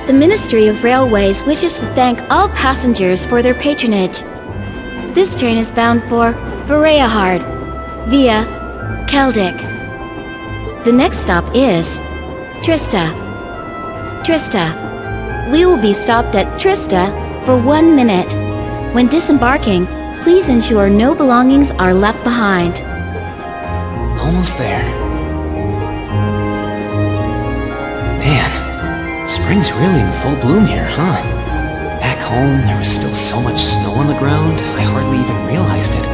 The Ministry of Railways wishes to thank all passengers for their patronage. This train is bound for Bereahard via Keldik. The next stop is Trista. We will be stopped at Trista for 1 minute. When disembarking, please ensure no belongings are left behind. Almost there. Man, spring's really in full bloom here, huh? Back home, there was still so much snow on the ground, I hardly even realized it.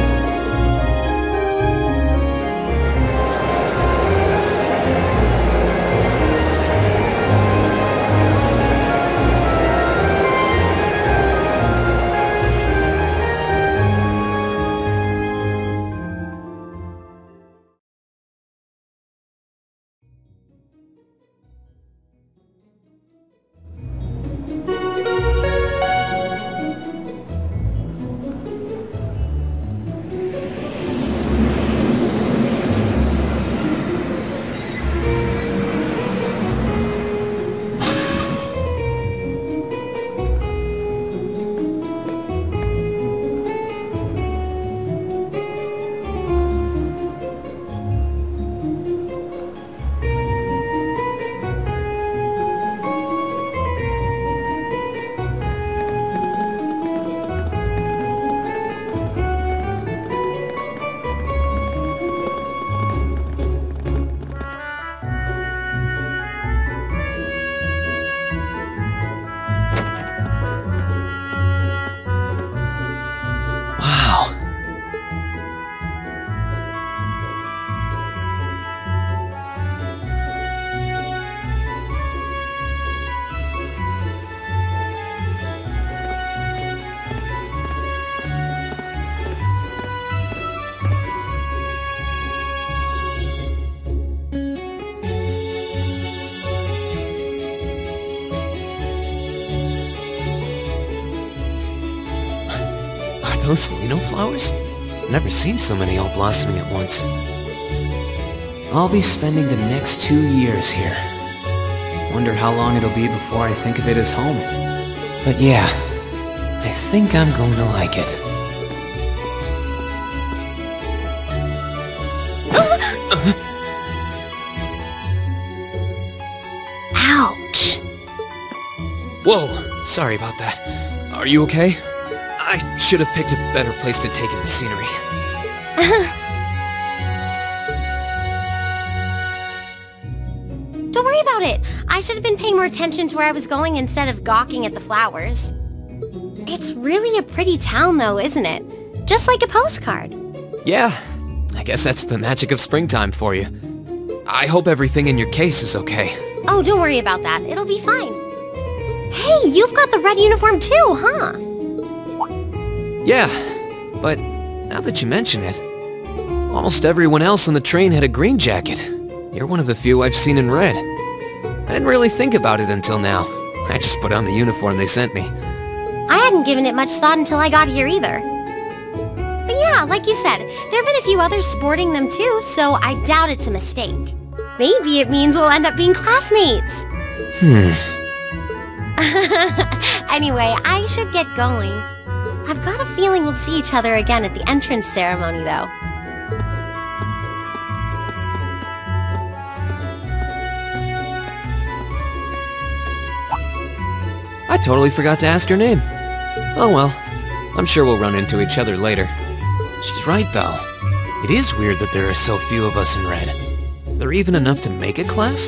Those Lino flowers? Never seen so many all blossoming at once. I'll be spending the next 2 years here. Wonder how long it'll be before I think of it as home. But yeah, I think I'm going to like it. Ouch! Whoa, sorry about that. Are you okay? I should have picked a better place to take in the scenery. Don't worry about it. I should have been paying more attention to where I was going instead of gawking at the flowers. It's really a pretty town though, isn't it? Just like a postcard. Yeah, I guess that's the magic of springtime for you. I hope everything in your case is okay. Oh, don't worry about that. It'll be fine. Hey, you've got the red uniform too, huh? Yeah, but now that you mention it, almost everyone else on the train had a green jacket. You're one of the few I've seen in red. I didn't really think about it until now. I just put on the uniform they sent me. I hadn't given it much thought until I got here either. But yeah, like you said, there have been a few others sporting them too, so I doubt it's a mistake. Maybe it means we'll end up being classmates. Anyway, I should get going. I've got a feeling we'll see each other again at the entrance ceremony, though. I totally forgot to ask her name. Oh well, I'm sure we'll run into each other later. She's right, though. It is weird that there are so few of us in red. Are there even enough to make a class?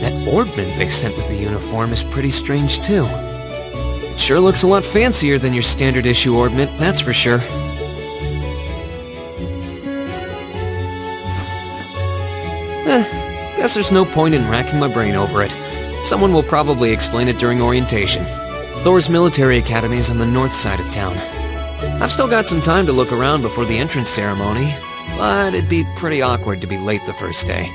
That orbment they sent with the uniform is pretty strange, too. It sure looks a lot fancier than your standard issue orbment, that's for sure. Guess there's no point in racking my brain over it. Someone will probably explain it during orientation. Thor's military academy is on the north side of town. I've still got some time to look around before the entrance ceremony, but it'd be pretty awkward to be late the first day.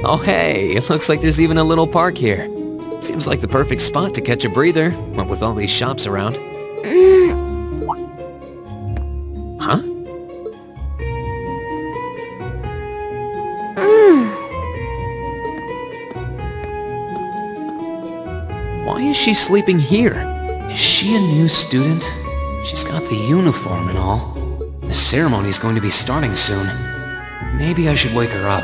Oh hey, it looks like there's even a little park here. Seems like the perfect spot to catch a breather, what with all these shops around. Huh? Why is she sleeping here? Is she a new student? She's got the uniform and all. The ceremony's going to be starting soon. Maybe I should wake her up.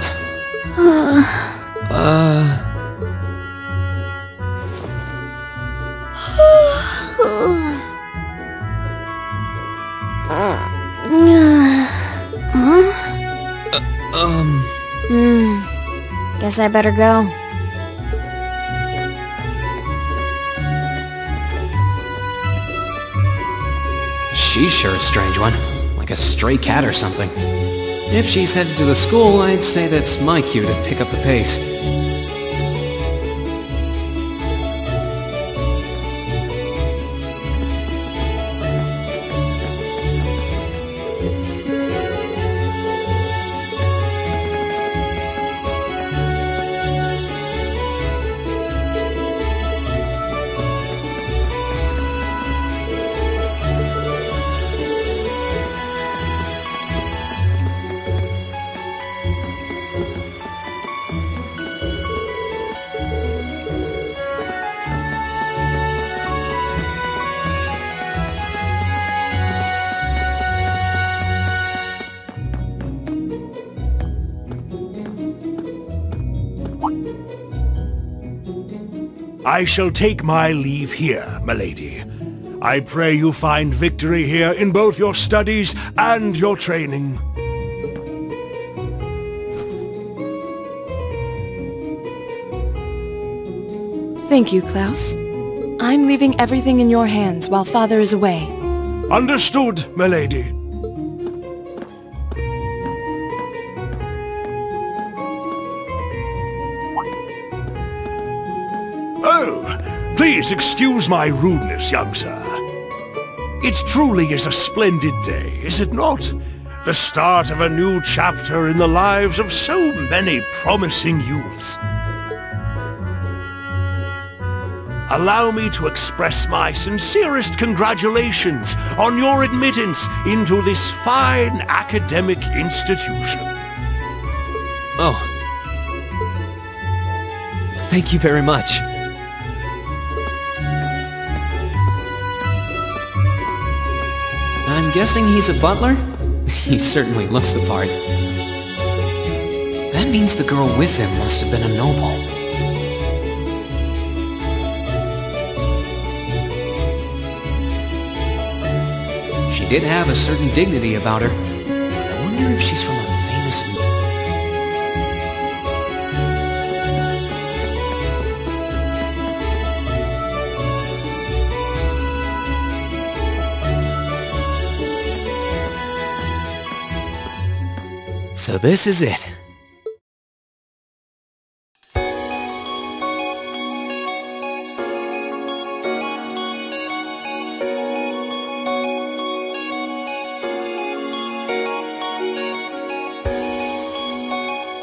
Guess I better go. She's sure a strange one. Like a stray cat or something. If she's headed to the school, I'd say that's my cue to pick up the pace. I shall take my leave here, milady. I pray you find victory here in both your studies and your training. Thank you, Klaus. I'm leaving everything in your hands while Father is away. Understood, milady. Oh, please excuse my rudeness, young sir. It truly is a splendid day, is it not? The start of a new chapter in the lives of so many promising youths. Allow me to express my sincerest congratulations on your admittance into this fine academic institution. Oh. Thank you very much. I'm guessing he's a butler? He certainly looks the part. That means the girl with him must have been a noble. She did have a certain dignity about her. I wonder if she's from a famous... So this is it.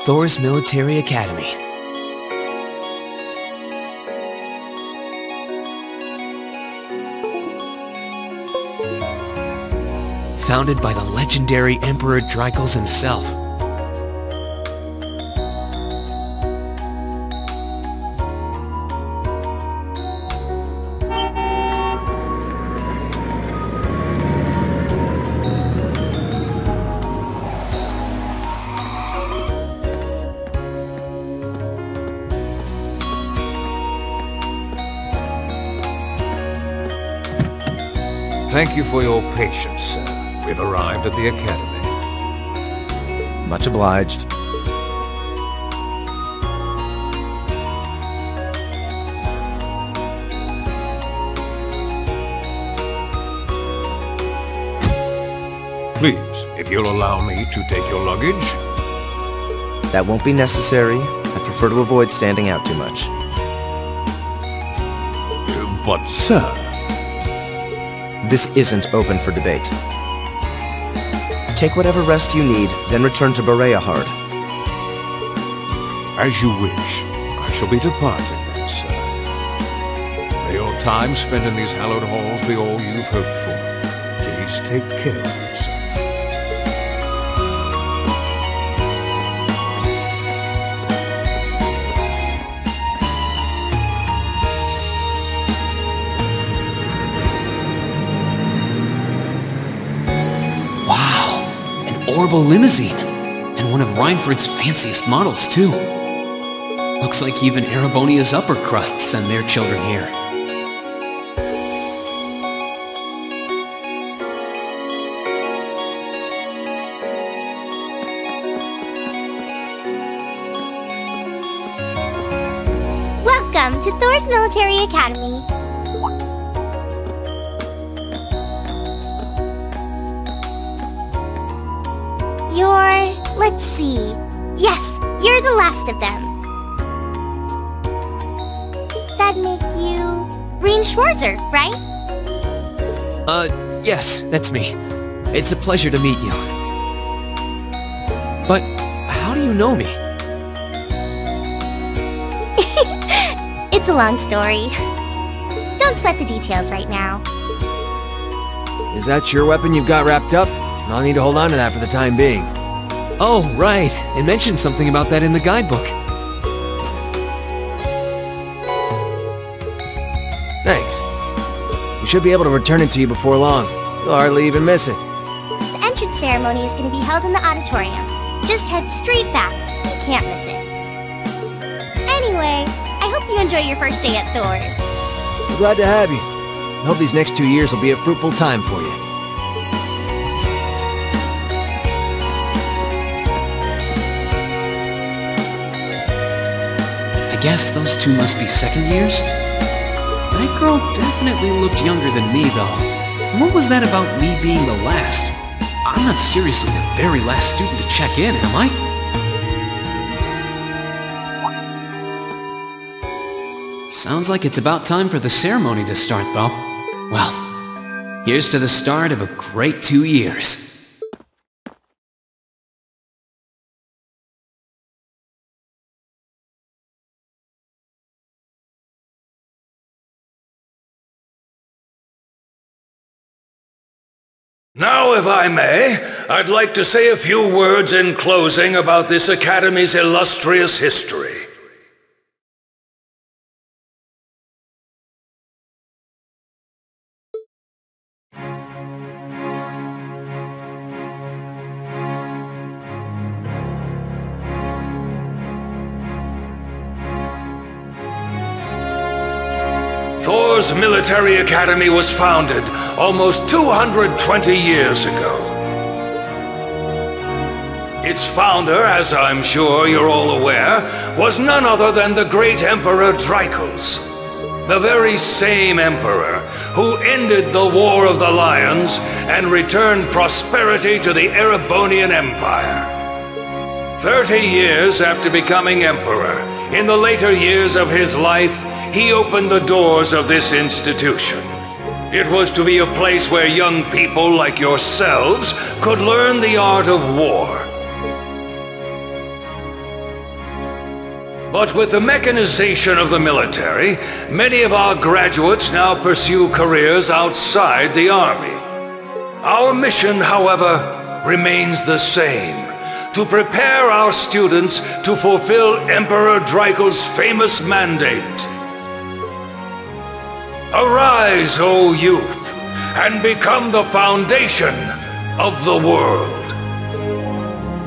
Thor's Military Academy. Founded by the legendary Emperor Dreikels himself. Thank you for your patience, sir. We've arrived at the Academy. Much obliged. Please, if you'll allow me to take your luggage. That won't be necessary. I prefer to avoid standing out too much. But, sir... This isn't open for debate. Take whatever rest you need, then return to Berea-Hard. As you wish. I shall be departing then, sir. May your time spent in these hallowed halls be all you've hoped for. Please take care of yourself. Wow, an orbital limousine, and one of Rhineford's fanciest models too. Looks like even Erebonia's upper crust send their children here. Welcome to Thor's Military Academy. Let's see. Yes, you're the last of them. That'd make you Rean Schwarzer, right? Yes, that's me. It's a pleasure to meet you. But how do you know me? It's a long story. Don't sweat the details right now. Is that your weapon you've got wrapped up? I'll need to hold on to that for the time being. Oh, right. It mentioned something about that in the guidebook. Thanks. We should be able to return it to you before long. You'll hardly even miss it. The entrance ceremony is going to be held in the auditorium. Just head straight back. You can't miss it. Anyway, I hope you enjoy your first day at Thor's. I'm glad to have you. I hope these next 2 years will be a fruitful time for you. I guess those two must be second years? That girl definitely looked younger than me, though. And what was that about me being the last? I'm not seriously the very last student to check in, am I? Sounds like it's about time for the ceremony to start, though. Well, here's to the start of a great 2 years. Now, if I may, I'd like to say a few words in closing about this Academy's illustrious history. Thor's Military Academy was founded almost 220 years ago. Its founder, as I'm sure you're all aware, was none other than the great Emperor Drykos. The very same emperor who ended the War of the Lions and returned prosperity to the Erebonian Empire. 30 years after becoming emperor, in the later years of his life, he opened the doors of this institution. It was to be a place where young people like yourselves could learn the art of war. But with the mechanization of the military, many of our graduates now pursue careers outside the army. Our mission, however, remains the same: to prepare our students to fulfill Emperor Drykos' famous mandate. Arise, O youth, and become the foundation of the world.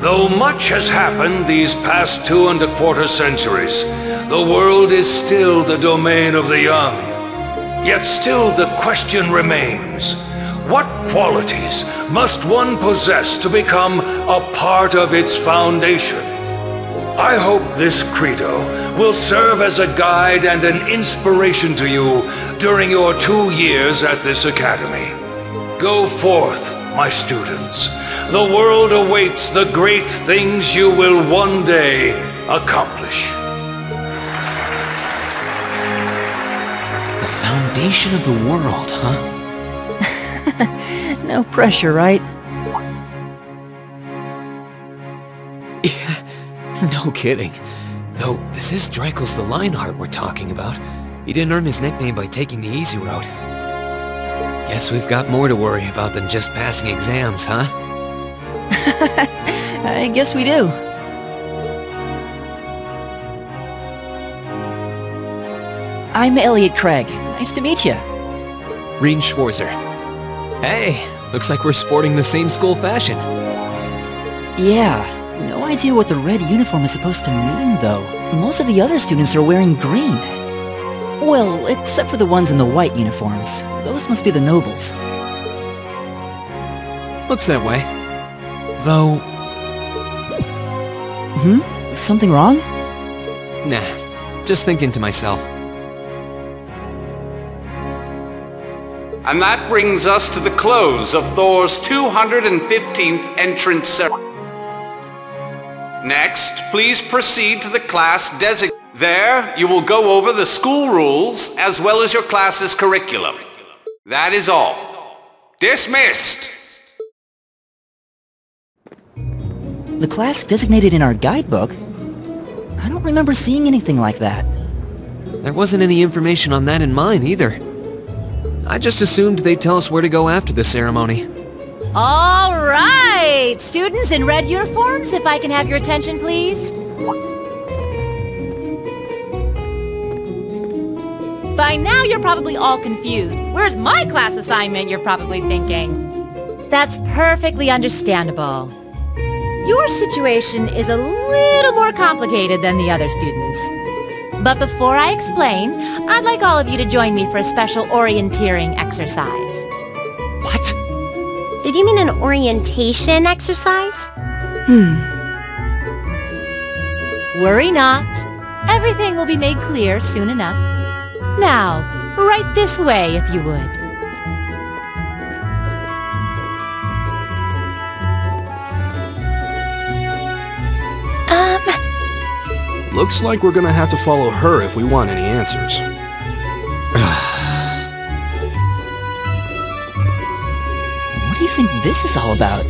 Though much has happened these past 2¼ centuries, the world is still the domain of the young. Yet still the question remains: what qualities must one possess to become a part of its foundation? I hope this credo will serve as a guide and an inspiration to you during your 2 years at this academy. Go forth, my students. The world awaits the great things you will one day accomplish. The foundation of the world, huh? No pressure, right? No kidding. Though, this is Dreikel's the Lionheart we're talking about. He didn't earn his nickname by taking the easy route. Guess we've got more to worry about than just passing exams, huh? I guess we do. I'm Elliot Craig. Nice to meet you. Reen Schwarzer. Hey, looks like we're sporting the same school fashion. Yeah, no idea what the red uniform is supposed to mean, though. Most of the other students are wearing green. Well, except for the ones in the white uniforms. Those must be the nobles. Looks that way. Though... Something wrong? Nah, just thinking to myself. And that brings us to the close of Thor's 215th entrance ceremony. Next, please proceed to the class designated. There, you will go over the school rules as well as your class's curriculum. That is all. Dismissed! The class designated in our guidebook? I don't remember seeing anything like that. There wasn't any information on that in mine, either. I just assumed they'd tell us where to go after the ceremony. All right! Students in red uniforms, if I can have your attention, please. By now, you're probably all confused. Where's my class assignment, you're probably thinking. That's perfectly understandable. Your situation is a little more complicated than the other students. But before I explain, I'd like all of you to join me for a special orienteering exercise. What? Did you mean an orientation exercise? Worry not. Everything will be made clear soon enough. Now, right this way if you would. Looks like we're gonna have to follow her if we want any answers. What do you think this is all about?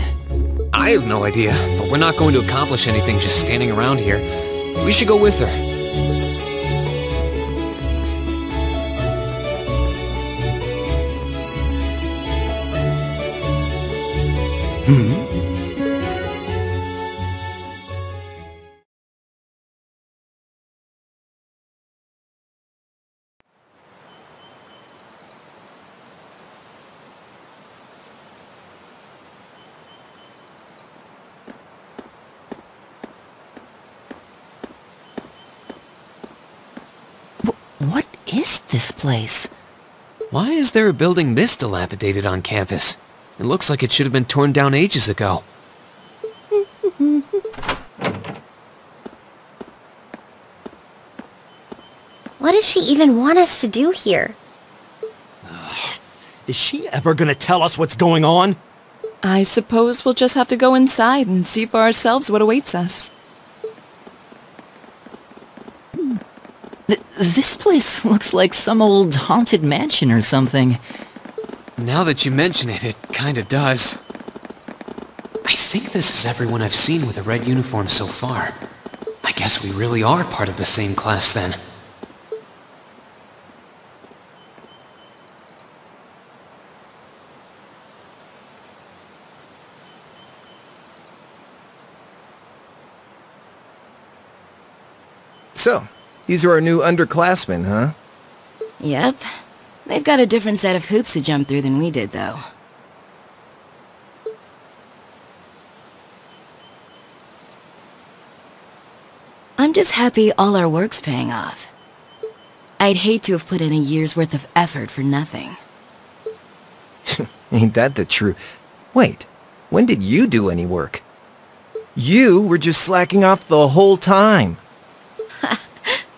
I have no idea, but we're not going to accomplish anything just standing around here. We should go with her. What is this place? Why is there a building this dilapidated on campus? It looks like it should have been torn down ages ago. What does she even want us to do here? Is she ever gonna tell us what's going on? I suppose we'll just have to go inside and see for ourselves what awaits us. This place looks like some old haunted mansion or something. Now that you mention it, it kinda does. I think this is everyone I've seen with a red uniform so far. I guess we really are part of the same class then. So, these are our new underclassmen, huh? Yep. They've got a different set of hoops to jump through than we did, though. I'm just happy all our work's paying off. I'd hate to have put in a year's worth of effort for nothing. Ain't that the truth? Wait, when did you do any work? You were just slacking off the whole time.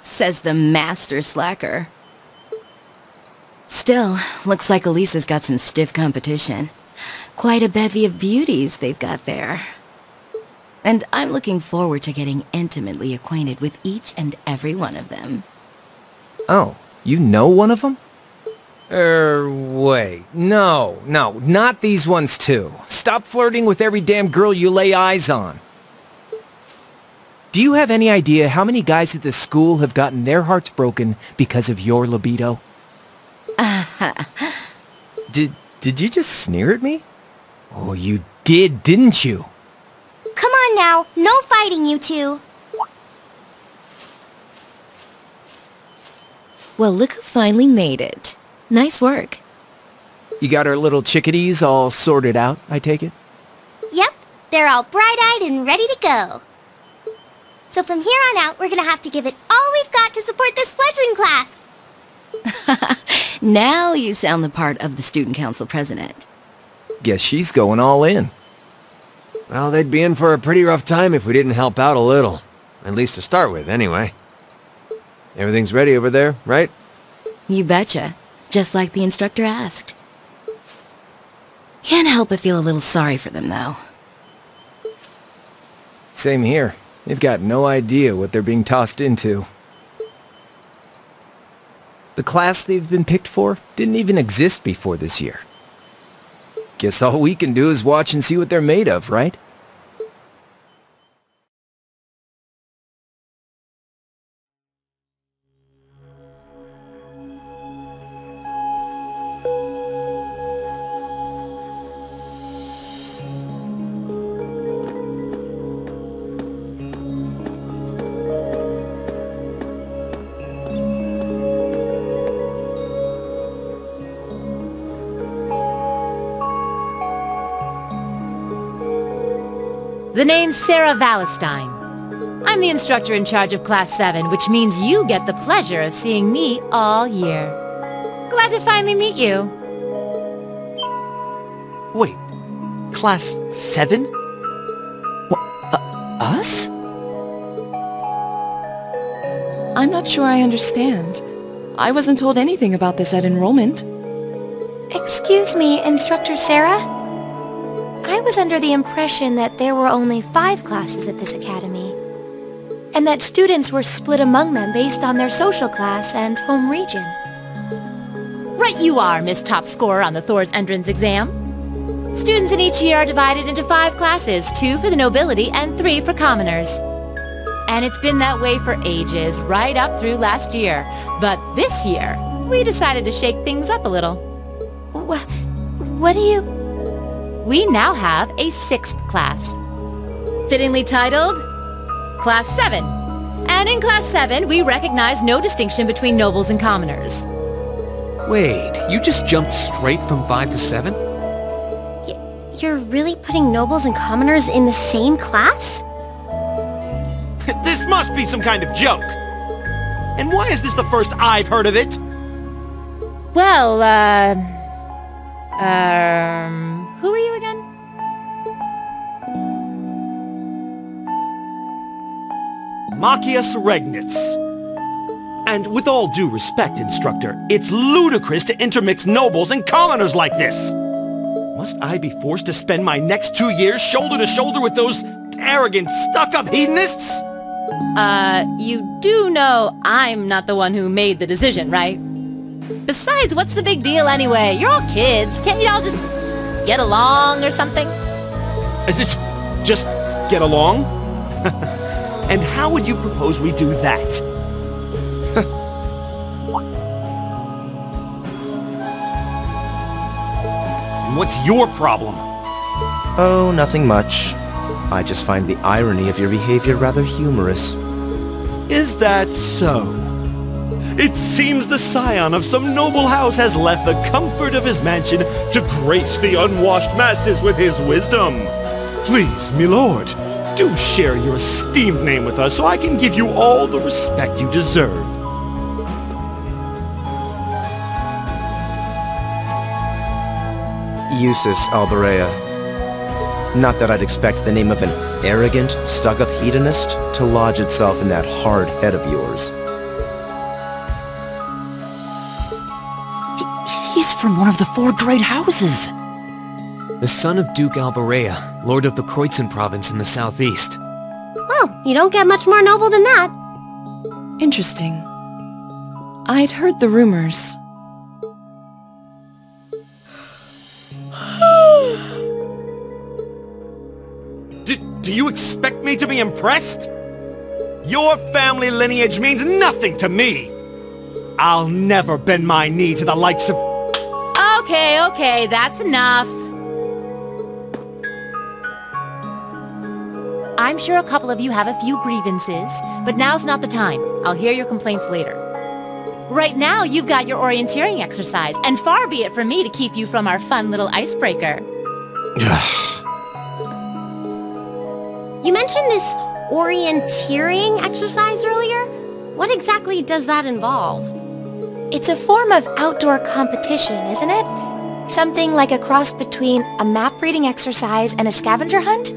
Says the master slacker. Still, looks like Elisa's got some stiff competition. Quite a bevy of beauties they've got there. And I'm looking forward to getting intimately acquainted with each and every one of them. Oh, you know one of them? Wait. No, not these ones too. Stop flirting with every damn girl you lay eyes on. Do you have any idea how many guys at this school have gotten their hearts broken because of your libido? Did you just sneer at me? Oh, you did, didn't you? Come on now, no fighting, you two. Well, look who finally made it. Nice work. You got our little chickadees all sorted out, I take it? Yep, they're all bright-eyed and ready to go. So from here on out, we're gonna have to give it all we've got to support this fledgling class. Now you sound the part of the student council president. Guess she's going all in. Well, they'd be in for a pretty rough time if we didn't help out a little. At least to start with, anyway. Everything's ready over there, right? You betcha. Just like the instructor asked. Can't help but feel a little sorry for them, though. Same here. They've got no idea what they're being tossed into. The class they've been picked for didn't even exist before this year. Guess all we can do is watch and see what they're made of, right? The name's Sarah Valestine. I'm the instructor in charge of Class 7, which means you get the pleasure of seeing me all year. Glad to finally meet you. Wait, Class 7? Us? I'm not sure I understand. I wasn't told anything about this at enrollment. Excuse me, Instructor Sarah? I was under the impression that there were only 5 classes at this academy, and that students were split among them based on their social class and home region. Right you are, Miss Top Scorer on the Thor's entrance exam. Students in each year are divided into 5 classes, 2 for the nobility and 3 for commoners. And it's been that way for ages, right up through last year. But this year, we decided to shake things up a little. What do you... We now have a 6th class. Fittingly titled, Class 7. And in Class 7, we recognize no distinction between nobles and commoners. Wait, you just jumped straight from 5 to 7? You're really putting nobles and commoners in the same class? This must be some kind of joke! And why is this the first I've heard of it? Well, who are you again? Machias Regnitz. And with all due respect, Instructor, it's ludicrous to intermix nobles and commoners like this! Must I be forced to spend my next 2 years shoulder to shoulder with those arrogant, stuck-up hedonists? You do know I'm not the one who made the decision, right? Besides, what's the big deal anyway? You're all kids. Can't you all just get along or something? Just get along? And how would you propose we do that? And what's your problem? Oh, nothing much. I just find the irony of your behavior rather humorous. Is that so? It seems the scion of some noble house has left the comfort of his mansion to grace the unwashed masses with his wisdom. Please, milord, do share your esteemed name with us so I can give you all the respect you deserve. Eustace Alberea. Not that I'd expect the name of an arrogant, stuck-up hedonist to lodge itself in that hard head of yours. He's from one of the 4 great houses. The son of Duke Alberea, lord of the Kreutzen province in the southeast. Well, you don't get much more noble than that. Interesting. I'd heard the rumors. Do you expect me to be impressed? Your family lineage means nothing to me! I'll never bend my knee to the likes of... Okay, that's enough. I'm sure a couple of you have a few grievances, but now's not the time. I'll hear your complaints later. Right now, you've got your orienteering exercise, and far be it from me to keep you from our fun little icebreaker. You mentioned this orienteering exercise earlier? What exactly does that involve? It's a form of outdoor competition, isn't it? Something like a cross between a map-reading exercise and a scavenger hunt?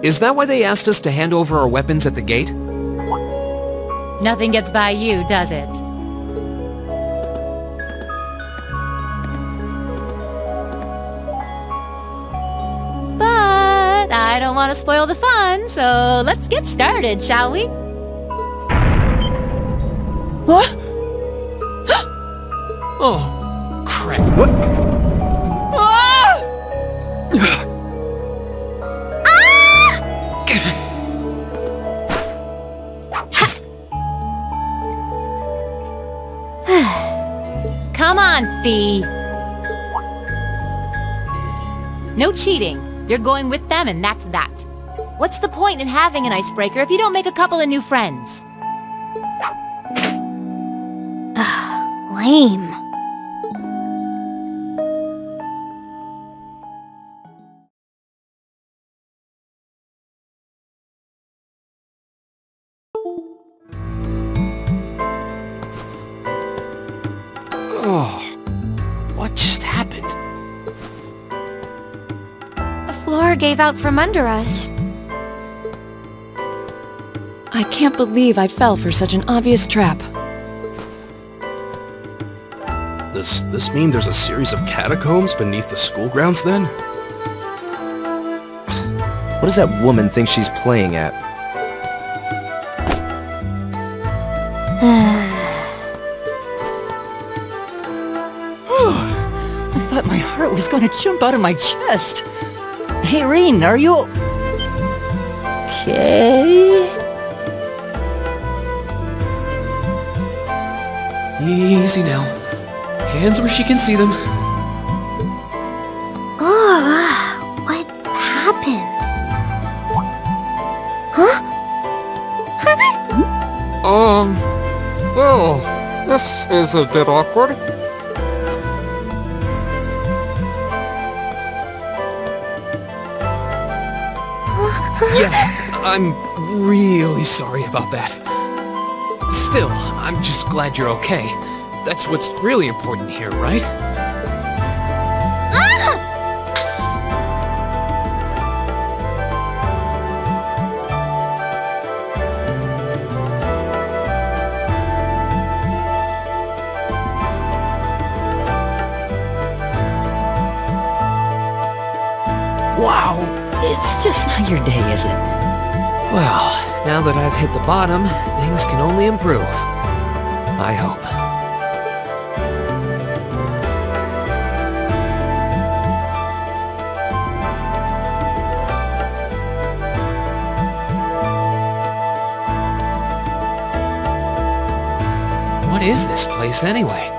Is that why they asked us to hand over our weapons at the gate? Nothing gets by you, does it? But I don't want to spoil the fun, so let's get started, shall we? What? Oh, crap. What? Come on, Fee. No cheating. You're going with them and that's that. What's the point in having an icebreaker if you don't make a couple of new friends? Lame. What just happened? The floor gave out from under us. I can't believe I fell for such an obvious trap. Does this mean there's a series of catacombs beneath the school grounds then? What does that woman think she's playing at? I thought my heart was gonna jump out of my chest. Hey, Reen, are you... okay? Easy now. Hands where she can see them. What happened? Huh? Well, this is a bit awkward. Yeah, I'm really sorry about that. Still, I'm just glad you're okay. That's what's really important here, right? Wow, it's just not your day, is it? Well, now that I've hit the bottom, things can only improve. I hope. What is this place anyway?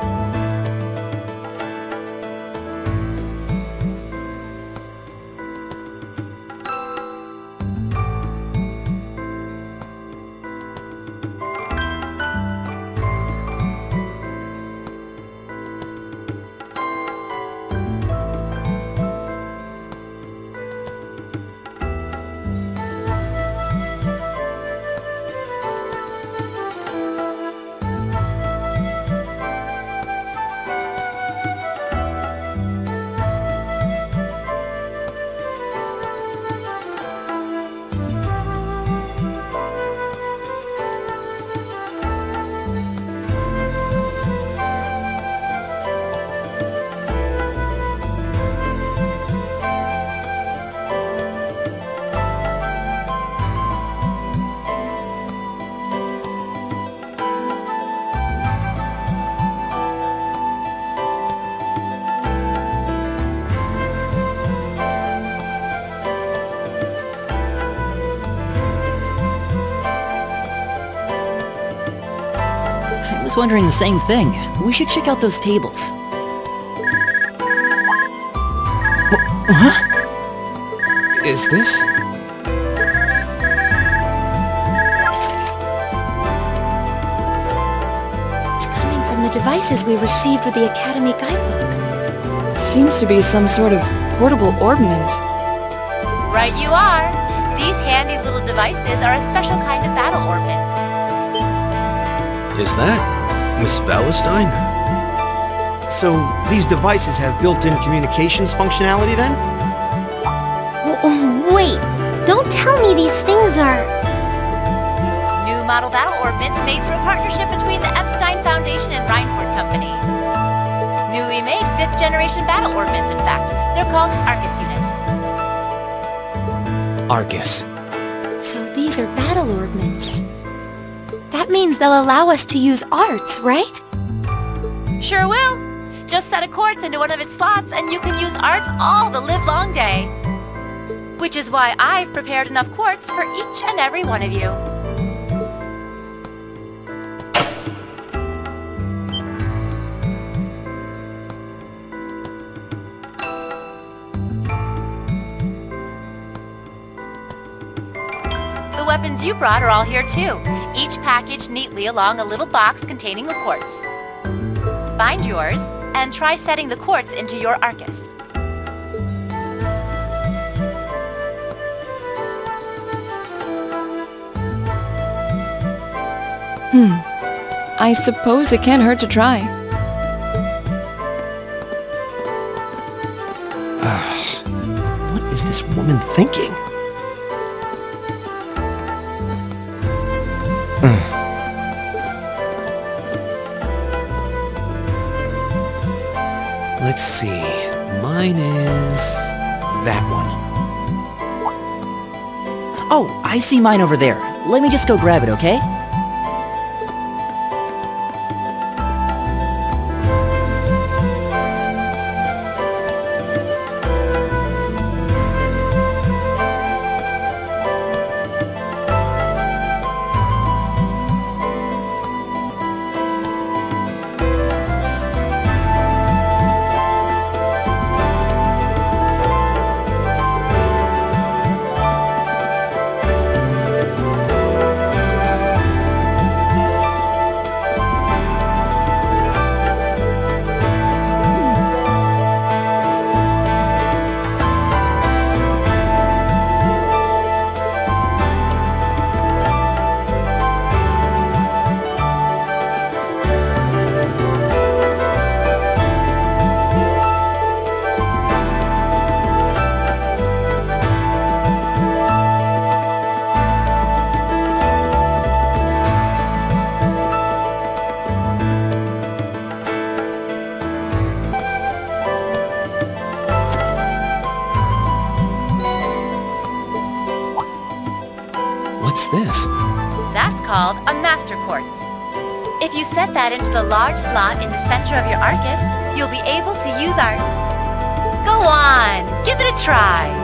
was wondering the same thing. We should check out those tables. Huh? Is this? It's coming from the devices we received with the Academy guidebook. Seems to be some sort of portable orbment. Right you are. These handy little devices are a special kind of battle orbment. Is that Miss Valentine? So, these devices have built-in communications functionality then? Wait, don't tell me these things are... New model battle orbments made through a partnership between the Epstein Foundation and Reinford Company. Newly made 5th generation battle orbments, in fact. They're called Arcus units. Arcus. So these are battle orbments. That means they'll allow us to use arts, right? Sure will. Just set a quartz into one of its slots and you can use arts all the livelong day. Which is why I've prepared enough quartz for each and every one of you. The weapons you brought are all here too, each packaged neatly along a little box containing a quartz. Find yours, and try setting the quartz into your Arcus. I suppose it can't hurt to try. What is this woman thinking? Let's see. Mine is... that one. Oh, I see mine over there. Let me just go grab it, okay? What's this? That's called a Master Quartz. If you set that into the large slot in the center of your Arcus, you'll be able to use arts. Go on, give it a try.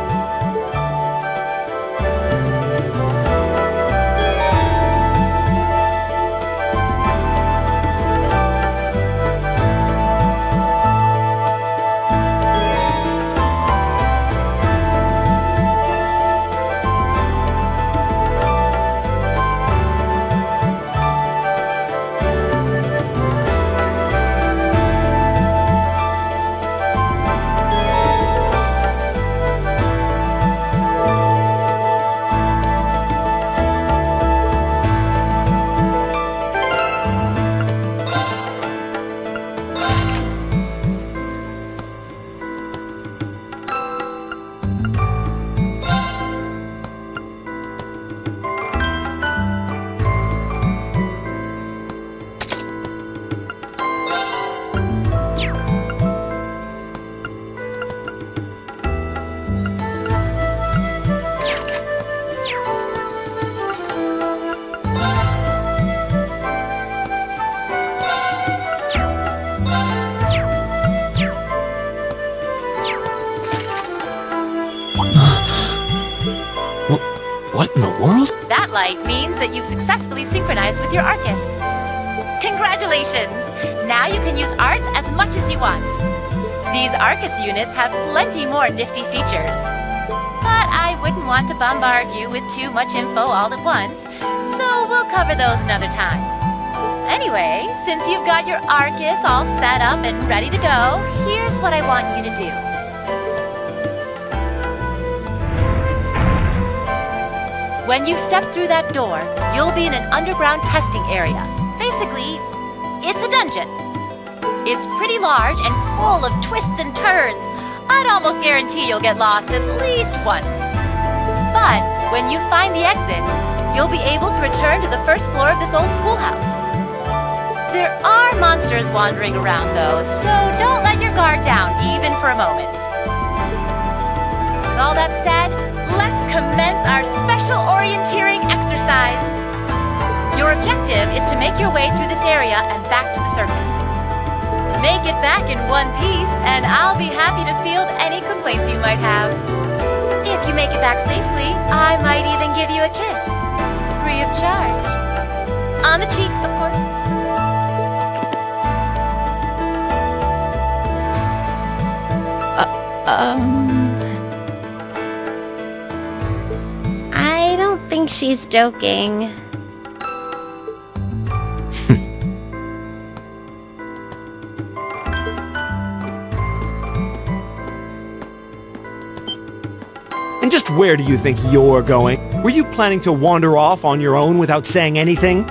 What in the world? That light means that you've successfully synchronized with your Arcus. Congratulations! Congratulations! Now you can use arts as much as you want. These Arcus units have plenty more nifty features. But I wouldn't want to bombard you with too much info all at once, so we'll cover those another time. Anyway, since you've got your Arcus all set up and ready to go, here's what I want you to do. When you step through that door, you'll be in an underground testing area. Basically, it's a dungeon. It's pretty large and full of twists and turns. I'd almost guarantee you'll get lost at least once. But when you find the exit, you'll be able to return to the first floor of this old schoolhouse. There are monsters wandering around though, so don't let your guard down even for a moment. With all that said, let's commence our special orienteering exercise. Your objective is to make your way through this area and back to the circus. Make it back in one piece, and I'll be happy to field any complaints you might have. If you make it back safely, I might even give you a kiss. Free of charge. On the cheek, of course. I don't think she's joking. And just where do you think you're going? Were you planning to wander off on your own without saying anything?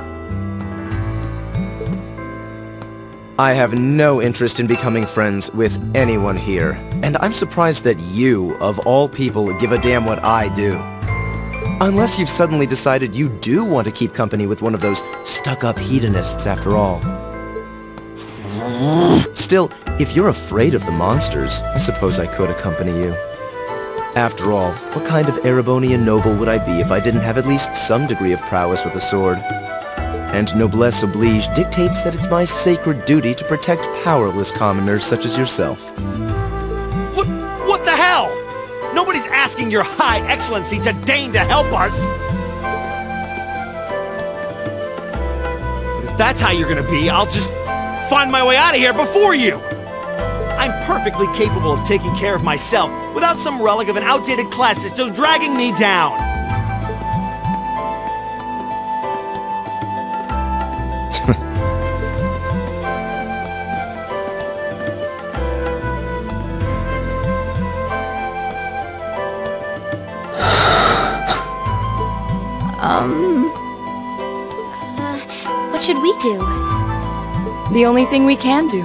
I have no interest in becoming friends with anyone here, and I'm surprised that you, of all people, give a damn what I do. Unless you've suddenly decided you do want to keep company with one of those stuck-up hedonists after all. Still, if you're afraid of the monsters, I suppose I could accompany you. After all, what kind of Erebonian noble would I be if I didn't have at least some degree of prowess with a sword? And noblesse oblige dictates that it's my sacred duty to protect powerless commoners such as yourself. What the hell? Nobody's asking your high excellency to deign to help us! But if that's how you're gonna be, I'll just find my way out of here before you! I'm perfectly capable of taking care of myself without some relic of an outdated class system dragging me down! What should we do? The only thing we can do.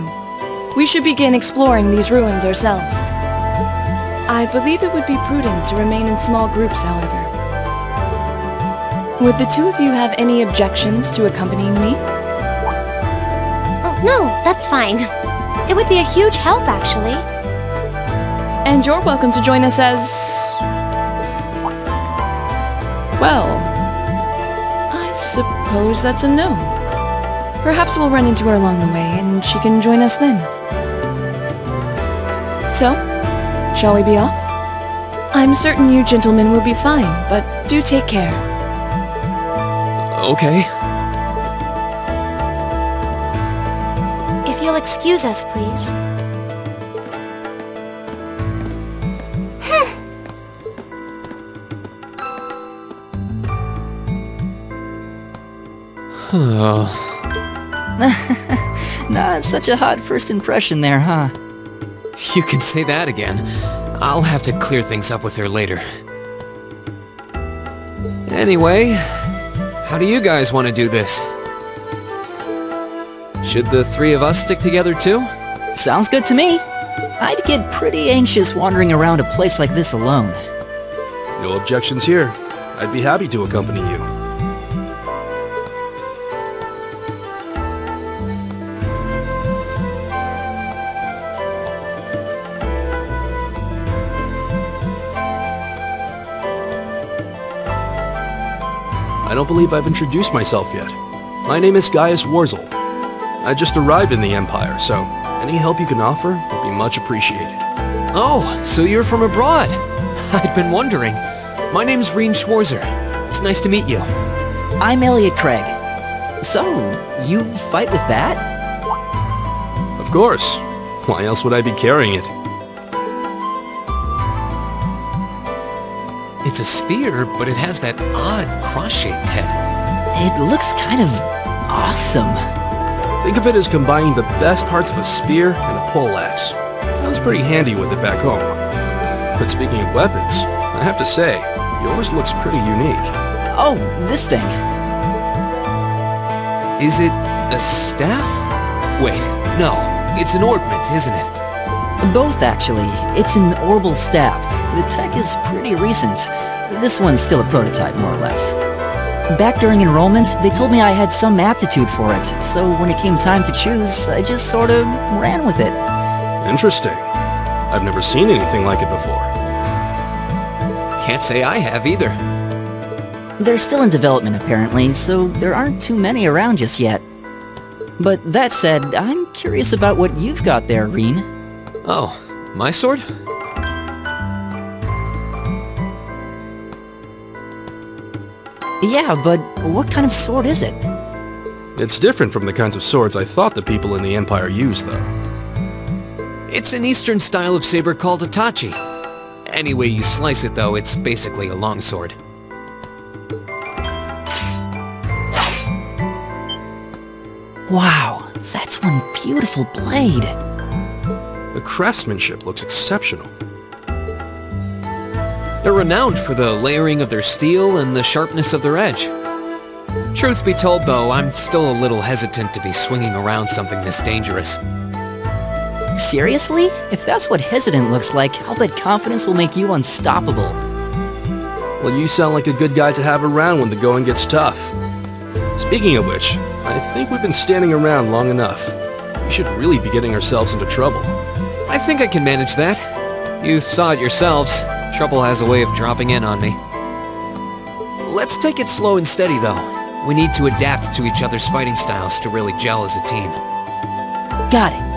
We should begin exploring these ruins ourselves. I believe it would be prudent to remain in small groups, however. Would the two of you have any objections to accompanying me? Oh, no, that's fine. It would be a huge help, actually. And you're welcome to join us as... well, I suppose that's a no. Perhaps we'll run into her along the way, and she can join us then. So, shall we be off? I'm certain you gentlemen will be fine, but do take care. Okay. If you'll excuse us, please. Not such a hot first impression there, huh? You can say that again. I'll have to clear things up with her later. Anyway, how do you guys want to do this? Should the three of us stick together too? Sounds good to me. I'd get pretty anxious wandering around a place like this alone. No objections here. I'd be happy to accompany you. I don't believe I've introduced myself yet. My name is Gaius Warzel. I just arrived in the Empire, so any help you can offer would be much appreciated. Oh, so you're from abroad. I'd been wondering. My name's Reen Schwarzer. It's nice to meet you. I'm Elliot Craig. So, you fight with that? Of course. Why else would I be carrying it? It's a spear, but it has that odd cross-shaped head. It looks kind of awesome. Think of it as combining the best parts of a spear and a poleaxe. I was pretty handy with it back home. But speaking of weapons, I have to say, yours looks pretty unique. Oh, this thing. Is it a staff? Wait, no. It's an ornament, isn't it? Both, actually. It's an orbal staff. The tech is pretty recent. This one's still a prototype, more or less. Back during enrollment, they told me I had some aptitude for it, so when it came time to choose, I just sort of ran with it. Interesting. I've never seen anything like it before. Can't say I have either. They're still in development, apparently, so there aren't too many around just yet. But that said, I'm curious about what you've got there, Reen. Oh, my sword? Yeah, but what kind of sword is it? It's different from the kinds of swords I thought the people in the Empire used, though. It's an Eastern style of saber called a tachi. Any way you slice it, though, it's basically a longsword. Wow, that's one beautiful blade. The craftsmanship looks exceptional. They're renowned for the layering of their steel and the sharpness of their edge. Truth be told, though, I'm still a little hesitant to be swinging around something this dangerous. Seriously? If that's what hesitant looks like, I'll bet confidence will make you unstoppable. Well, you sound like a good guy to have around when the going gets tough. Speaking of which, I think we've been standing around long enough. We should really be getting ourselves into trouble. I think I can manage that. You saw it yourselves. Trouble has a way of dropping in on me. Let's take it slow and steady, though. We need to adapt to each other's fighting styles to really gel as a team. Got it.